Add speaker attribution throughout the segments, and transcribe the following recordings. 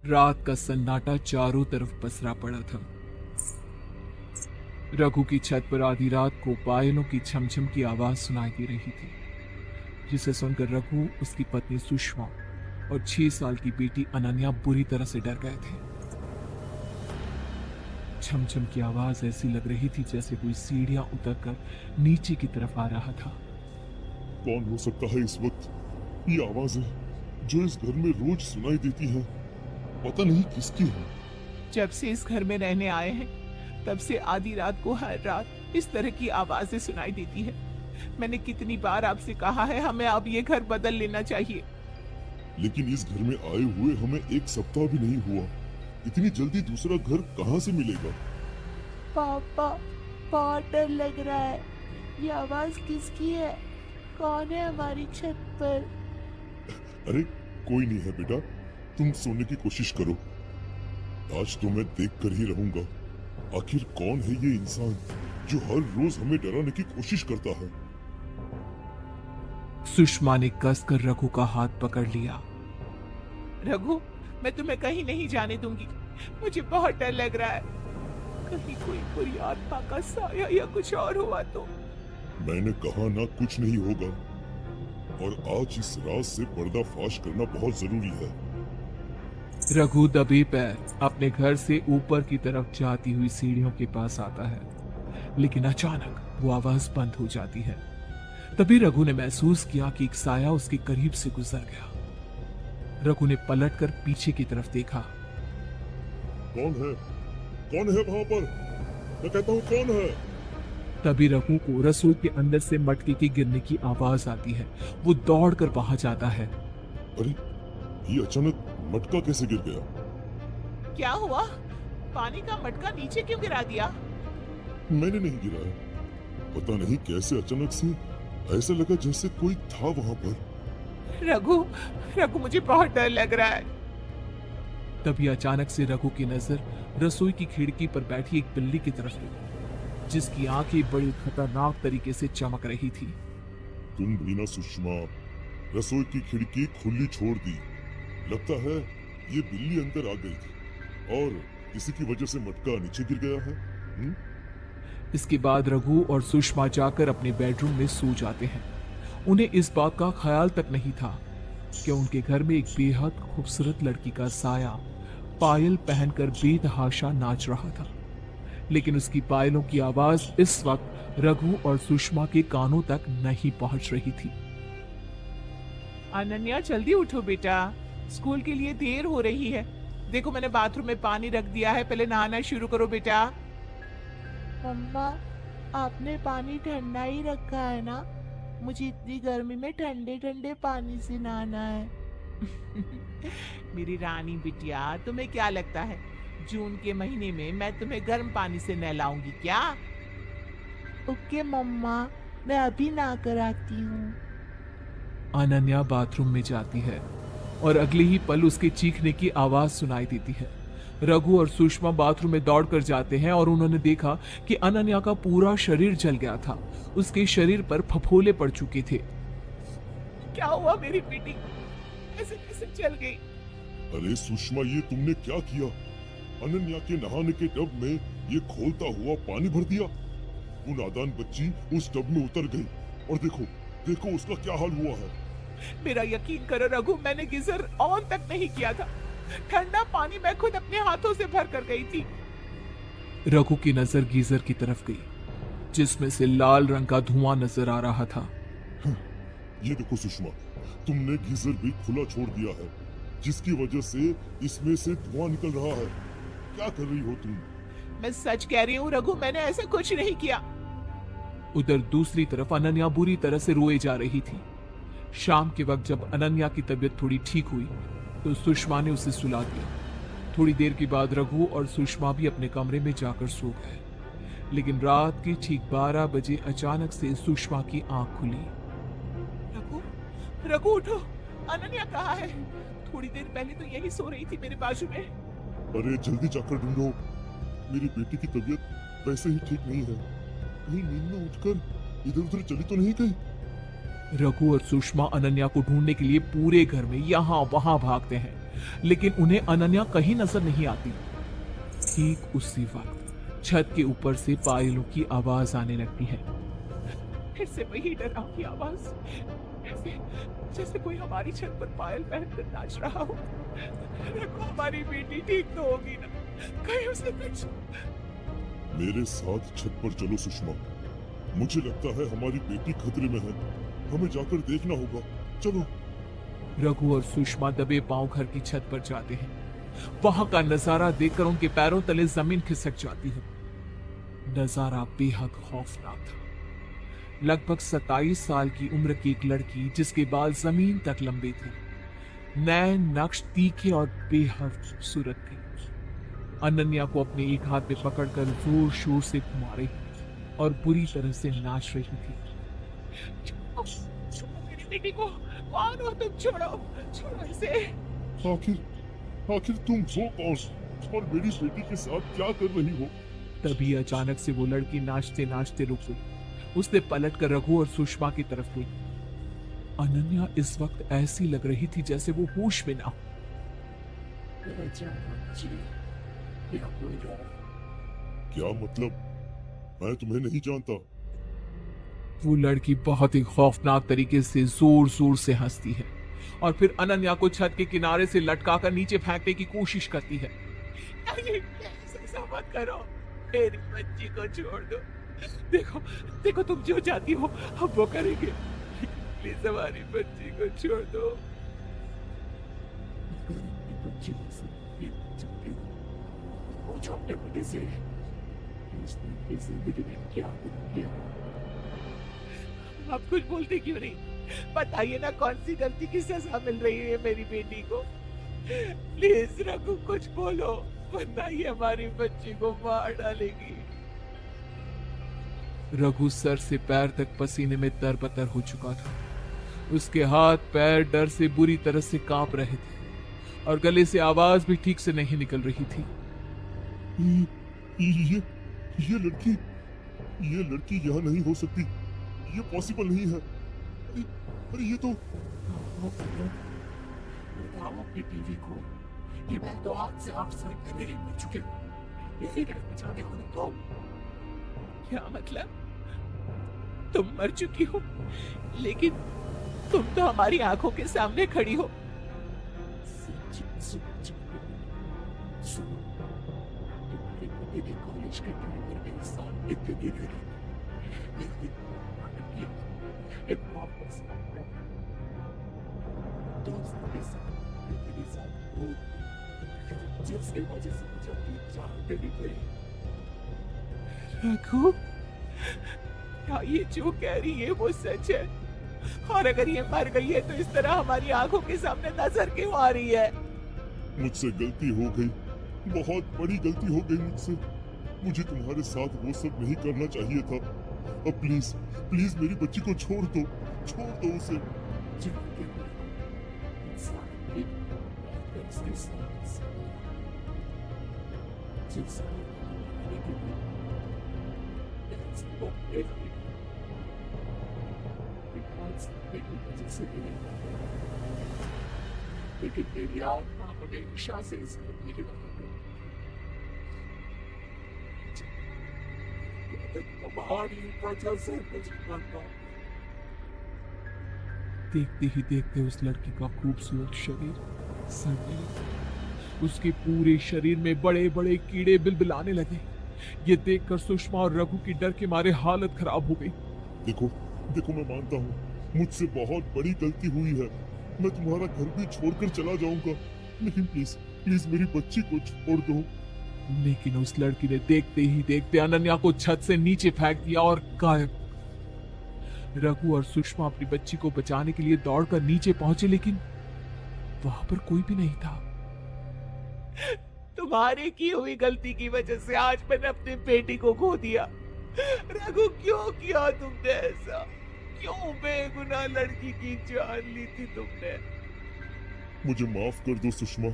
Speaker 1: रात का सन्नाटा चारों तरफ पसरा पड़ा था। रघु की छत पर आधी रात को पायलों की छमछम की आवाज सुनाई दे रही थी, जिसे सुनकर रघु, उसकी पत्नी सुषमा और 6 साल की बेटी अनन्या बुरी तरह से डर गए थे। छमछम की आवाज ऐसी लग रही थी जैसे कोई सीढ़ियां उतरकर नीचे की तरफ आ रहा था।
Speaker 2: कौन हो सकता है इस वक्त ये आवाजें जो इस घर में रोज सुनाई देती हैं? पता नहीं किसकी है।
Speaker 3: जब से इस घर में रहने आए हैं तब से आधी रात को हर रात इस तरह की आवाजें सुनाई देती है। मैंने कितनी बार आपसे कहा है हमें अब ये घर बदल लेना चाहिए।
Speaker 2: लेकिन इस घर में आए हुए हमें 1 सप्ताह भी नहीं हुआ। इतनी जल्दी दूसरा घर कहाँ से मिलेगा?
Speaker 4: पापा, बहुत डर लग रहा है। ये आवाज किसकी है? कौन है हमारी छत पर?
Speaker 2: अरे कोई नहीं है बेटा, तुम सोने की कोशिश करो। आज तो मैं देख कर ही रहूंगा आखिर कौन है ये इंसान जो हर रोज हमें डराने की कोशिश करता है।
Speaker 1: सुषमा ने कसकर रघु का हाथ पकड़ लिया।
Speaker 3: रघु, मैं तुम्हें कहीं नहीं जाने दूंगी। मुझे बहुत डर लग रहा है। कहीं कोई बुरी आत्मा का साया या कुछ और हुआ तो।
Speaker 2: मैंने कहा ना कुछ नहीं होगा, और आज इस राज से पर्दाफाश करना बहुत जरूरी है।
Speaker 1: रघु दबे पैर अपने घर से ऊपर की तरफ जाती हुई सीढ़ियों के पास आता है, लेकिन अचानक वो आवाज बंद हो जाती है। तभी रघु ने महसूस किया कि एक साया उसके करीब से गुजर गया। रघु ने पलटकर पीछे की तरफ देखा।
Speaker 2: कौन है? कौन है वहां पर? मैं कहता हूँ कौन है?
Speaker 1: तभी रघु को रसोई के अंदर से मटके के गिरने की आवाज आती है। वो दौड़कर वहां जाता है।
Speaker 2: अरे ये अचानक मटका कैसे गिर गया?
Speaker 3: क्या हुआ? पानी का मटका नीचे क्यों गिरा दिया?
Speaker 2: मैंने नहीं गिराया। पता नहीं कैसे अचानक से ऐसा लगा जैसे कोई था वहां पर।
Speaker 3: रघु, रघु मुझे बहुत डर लग रहा है।
Speaker 1: तभी अचानक से रघु की नजर रसोई की खिड़की पर बैठी एक बिल्ली की तरफ गई, जिसकी आंखें बड़ी खतरनाक तरीके से चमक रही थी।
Speaker 2: तुम भी ना सुषमा, रसोई की खिड़की खुली छोड़ दी। लगता है ये बिल्ली अंदर आ गई थी और इसी की वजह से मटका नीचे गिर गया है।
Speaker 1: इसके बाद रघु और सुषमा जाकर अपने बेडरूम में सो जाते हैं। उन्हें इस बात का ख्याल तक नहीं था कि उनके घर में एक बेहद खूबसूरत लड़की का साया पायल पहनकर बेतहाशा नाच रहा था, लेकिन उसकी पायलों की आवाज इस वक्त रघु और सुषमा के कानों तक नहीं पहुंच रही थी।
Speaker 3: अनन्या, जल्दी उठो बेटा, स्कूल के लिए देर हो रही है। देखो मैंने बाथरूम में पानी रख दिया है, पहले नहाना शुरू करो बेटा।
Speaker 4: मम्मा, आपने पानी ठंडा ही रखा है ना? मुझे इतनी गर्मी में ठंडे ठंडे पानी से नहाना है।
Speaker 3: मेरी रानी बिटिया, तुम्हें क्या लगता है जून के महीने में मैं तुम्हें गर्म पानी से नहलाऊंगी क्या?
Speaker 4: ओके मम्मा, मैं अभी नहा कर आती हूँ।
Speaker 1: अनन्या बाथरूम में जाती है और अगले ही पल उसके चीखने की आवाज सुनाई देती है। रघु और सुषमा बाथरूम में दौड़कर जाते हैं और उन्होंने देखा कि अनन्या का पूरा शरीर जल गया था। उसके शरीर पर फफोले पड़ चुके थे।
Speaker 3: क्या हुआ मेरी बेटी? ऐसे कैसे जल गई?
Speaker 2: अरे सुषमा, ये तुमने क्या किया? अनन्या के नहाने के टब में ये खोलता हुआ पानी भर दिया। वो नादान बच्ची उस टब में उतर गई और देखो देखो उसका क्या हाल हुआ है।
Speaker 3: मेरा यकीन करो रघु, मैंने गीजर ऑन तक नहीं किया था। ठंडा पानी मैं खुद अपने हाथों से भर कर गई थी।
Speaker 1: रघु की नजर गीजर की तरफ गई, जिसमें से लाल रंग का धुआं नजर आ रहा था।
Speaker 2: ये देखो सुषमा, तुमने गीजर भी खुला छोड़ दिया है, जिसकी वजह से इसमें से धुआं निकल रहा है। क्या कर रही हो तुम?
Speaker 3: मैं सच कह रही हूँ रघु, मैंने ऐसा कुछ नहीं किया।
Speaker 1: उधर दूसरी तरफ अनन्या बुरी तरह से रोए जा रही थी। शाम के वक्त जब अनन्या की तबीयत थोड़ी ठीक हुई तो सुषमा ने उसे सुला दिया। थोड़ी देर के बाद रघु और सुषमा भी अपने कमरे में जाकर सो गए, लेकिन रात के ठीक 12 बजे अचानक से सुषमा की आंख खुली।
Speaker 3: रघु, रघु उठो, अनन्या कहाँ है? थोड़ी देर पहले तो यही सो रही थी मेरे बाजू में।
Speaker 2: अरे जल्दी जाकर ढूंढो, मेरी बेटी की तबीयत वैसे ही ठीक नहीं है। कहीं नींद में उठकर इधर उधर चली तो नहीं गई?
Speaker 1: रघु और सुषमा अनन्या को ढूंढने के लिए पूरे घर में यहाँ वहां भागते हैं, लेकिन उन्हें अनन्या कहीं नजर नहीं आती। ठीक उसी वक्त छत के ऊपर से पायलों की आवाज आने लगती है।
Speaker 3: फिर से वही डरावनी आवाज, जैसे जैसे कोई हमारी छत पर पायल पहनकर नाच रहा हो। रघु, हमारी बेटी ठीक तो होगी ना? कहीं उसे कुछ।
Speaker 2: मेरे साथ छत पर चलो सुषमा, मुझे लगता है हमारी बेटी खतरे में है, हमें जाकर देखना होगा, चलो।
Speaker 1: रघु और सुषमा दबे पांव घर की छत पर जाते हैं। वहां का नजारा देखकर उनके पैरों तले जमीन खिसक जाती है। नजारा बेहद खौफनाक था। लगभग 27 साल की उम्र की एक लड़की जिसके बाल जमीन तक लंबे थे, नैन नक्श तीखे और बेहद खूबसूरत थी। अनन्या को अपने एक हाथ में पकड़कर जोर शोर से घुमा रही और बुरी तरह से नाच रही थी।
Speaker 3: छोड़ो मेरी बेटी को, कौन हो तुम? छोड़ो इसे।
Speaker 2: आखिर तुम हो कौन और मेरी बेटी के साथ क्या कर रही हो?
Speaker 1: तभी अचानक से वो लड़की नाचते नाचते रुक गई। उसने पलटकर रघु और सुषमा की तरफ गई। अनन्या इस वक्त ऐसी लग रही थी जैसे वो होश में ना हो।
Speaker 2: क्या मतलब? मैं तुम्हें नहीं जानता।
Speaker 1: वो लड़की बहुत ही खौफनाक तरीके से जोर जोर से हंसती है और फिर अनन्या को छत के किनारे से लटकाकर नीचे फेंकने की कोशिश करती है।
Speaker 3: ऐसा मत करो, मेरी बच्ची को छोड़ दो। देखो तुम जो चाहती हो हम वो करेंगे, प्लीज हमारी बच्ची को छोड़ दो। आप कुछ बोलते क्यों नहीं? बताइए ना, कौन सी गलती की सजा मिल रही है मेरी बेटी को? प्लीज रघु, कुछ बोलो, वरना ये हमारी बच्ची को मार डालेगी।
Speaker 1: रघु सर से पैर तक पसीने में तरबतर हो चुका था। उसके हाथ पैर डर से बुरी तरह से कांप रहे थे और गले से आवाज भी ठीक से नहीं निकल रही थी।
Speaker 2: ये लड़की यहाँ नहीं हो सकती, ये पॉसिबल नहीं है। अरे ये तो
Speaker 3: अपनी बीवी को, ये मैं तो आज से आप सर मेरी मर चुके इसी घर में जाने को तो। क्या मतलब? तुम मर चुकी हो, लेकिन तुम तो हमारी आंखों के सामने खड़ी हो। कॉलेज के टाइम पर मेरे साथ इतनी देर जिसकी वजह से मुझे अपनी जान देनी पड़ी। रघु, क्या ये जो कह रही है वो सच है? और अगर ये मर गई है तो इस तरह हमारी आंखों के सामने नजर क्यों आ रही है?
Speaker 2: मुझसे गलती हो गई, बहुत बड़ी गलती हो गई मुझसे। मुझे तुम्हारे साथ वो सब नहीं करना चाहिए था। अब प्लीज प्लीज मेरी बच्ची को छोड़ दो उसे।
Speaker 3: लेकिन मेरी आत्मा हमेशा से इस करने की तुम्हारी वजह से मुझे मरना।
Speaker 1: देखते ही देखते उस लड़की का खूबसूरत शरीर सड़ने लगा। उसके पूरे शरीर में बड़े बड़े कीड़े बिलबिलाने लगे। ये देखकर सुषमा और रघु की डर के मारे हालत खराब हो गई।
Speaker 2: देखो मैं मानता हूँ मुझसे बहुत बड़ी गलती हुई है। मैं तुम्हारा घर भी छोड़कर चला जाऊंगा, लेकिन प्लीज प्लीज मेरी बच्ची को छोड़ दो।
Speaker 1: लेकिन उस लड़की ने देखते ही देखते अनन्या को छत से नीचे फेंक दिया और गायब। रघु और सुषमा अपनी बच्ची को बचाने के लिए दौड़कर नीचे पहुंचे, लेकिन वहां पर कोई भी नहीं था।
Speaker 3: तुम्हारी की हुई गलती की वजह से आज मैंने अपनी बेटी को खो दिया। रघु, क्यों किया तुमने ऐसा? क्यों बेगुनाह लड़की की जान ली थी तुमने?
Speaker 2: मुझे माफ कर दो सुषमा,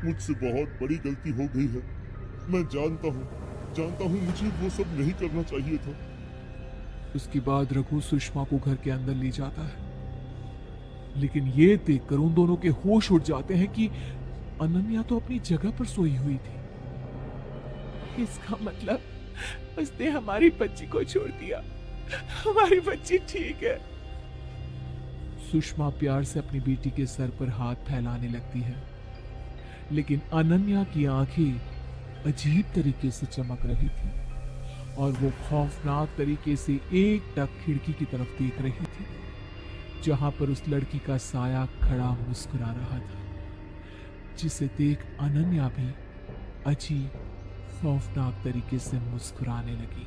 Speaker 2: मुझसे बहुत बड़ी गलती हो गई है। मैं जानता हूँ मुझे वो सब नहीं करना चाहिए था।
Speaker 1: उसके बाद रघु सुषमा को घर के अंदर ले जाता है, लेकिन ये देखकर उन दोनों के होश उड़ जाते हैं कि अनन्या तो अपनी जगह पर सोई हुई थी।
Speaker 3: इसका मतलब उसने हमारी बच्ची को छोड़ दिया। हमारी बच्ची ठीक है।
Speaker 1: सुषमा प्यार से अपनी बेटी के सर पर हाथ फैलाने लगती है, लेकिन अनन्या की आंखें अजीब तरीके से चमक रही थी और वो खौफनाक तरीके से एकटक खिड़की की तरफ देख रही थी, जहां पर उस लड़की का साया खड़ा मुस्कुरा रहा था, जिसे देख अनन्या भी अजीब खौफनाक तरीके से मुस्कुराने लगी।